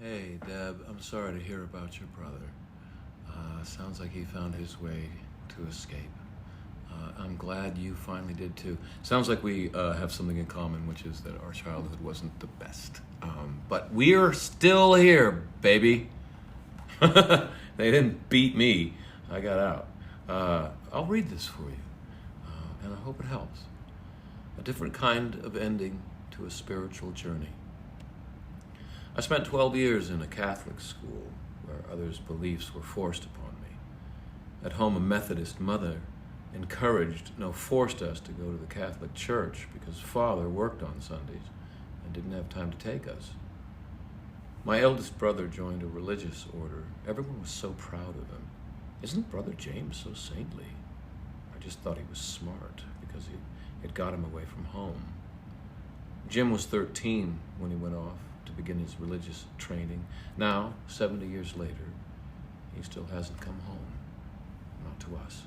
Hey, Deb, I'm sorry to hear about your brother. Sounds like he found his way to escape. I'm glad you finally did too. Sounds like we have something in common, which is that our childhood wasn't the best. But we're still here, baby. They didn't beat me. I got out. I'll read this for you, and I hope it helps. A different kind of ending to a spiritual journey. I spent 12 years in a Catholic school where others' beliefs were forced upon me. At home, a Methodist mother encouraged, no, forced us to go to the Catholic Church because Father worked on Sundays and didn't have time to take us. My eldest brother joined a religious order. Everyone was so proud of him. Isn't Brother James so saintly? I just thought he was smart because it got him away from home. Jim was 13 when he went off to begin his religious training. Now, 70 years later, he still hasn't come home. Not to us.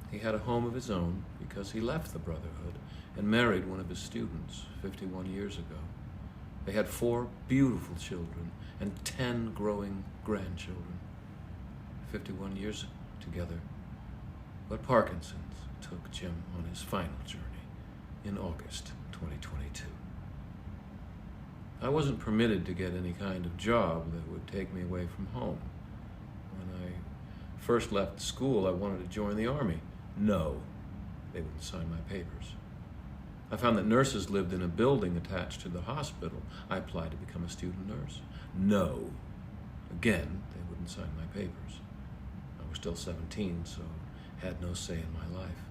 He had a home of his own because he left the Brotherhood and married one of his students 51 years ago. They had 4 beautiful children and 10 growing grandchildren. 51 years together. But Parkinson's took Jim on his final journey in August 2022. I wasn't permitted to get any kind of job that would take me away from home. When I first left school, I wanted to join the Army. No, they wouldn't sign my papers. I found that nurses lived in a building attached to the hospital. I applied to become a student nurse. No, again, they wouldn't sign my papers. I was still 17, so had no say in my life.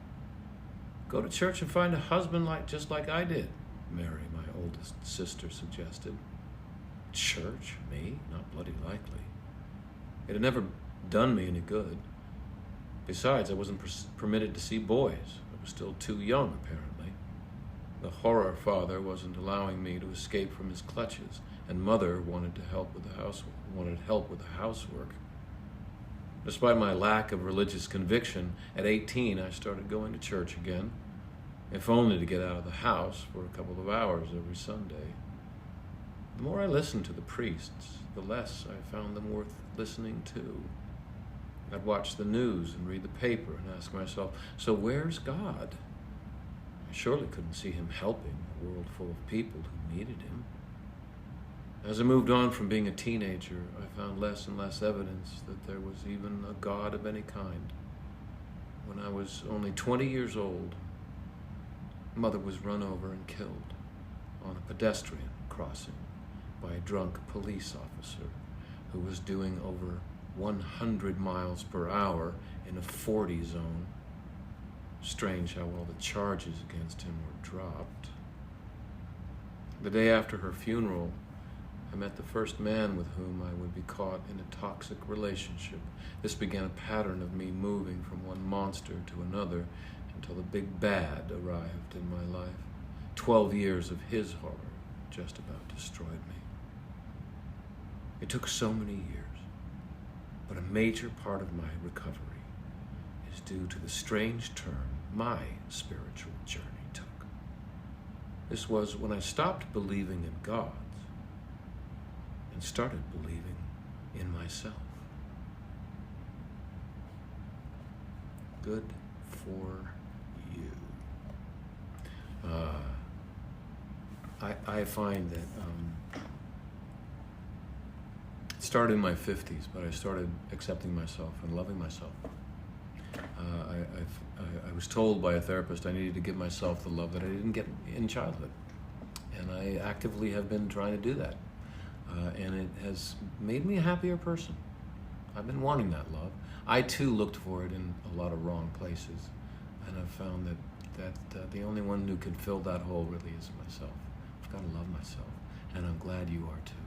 Go to church and find a husband just like I did, Mary, my oldest sister, suggested. Church? Me? Not bloody likely. It had never done me any good. Besides, I wasn't permitted to see boys. I was still too young, apparently. The horror father wasn't allowing me to escape from his clutches, and mother wanted help with the housework. Despite my lack of religious conviction, at 18 I started going to church again, if only to get out of the house for a couple of hours every Sunday. The more I listened to the priests, the less I found them worth listening to. I'd watch the news and read the paper and ask myself, so where's God? I surely couldn't see him helping a world full of people who needed him. As I moved on from being a teenager, I found less and less evidence that there was even a God of any kind. When I was only 20 years old, Mother was run over and killed on a pedestrian crossing by a drunk police officer who was doing over 100 miles per hour in a 40 zone. Strange how all the charges against him were dropped. The day after her funeral, I met the first man with whom I would be caught in a toxic relationship. This began a pattern of me moving from one monster to another until the big bad arrived in my life. 12 years of his horror just about destroyed me. It took so many years, but a major part of my recovery is due to the strange turn my spiritual journey took. This was when I stopped believing in gods and started believing in myself. Good for you. I find that it started in my 50s, but I started accepting myself and loving myself. I was told by a therapist I needed to give myself the love that I didn't get in childhood. And I actively have been trying to do that. And it has made me a happier person. I've been wanting that love. I too looked for it in a lot of wrong places. And I've found that the only one who can fill that hole really is myself. I've got to love myself. And I'm glad you are too.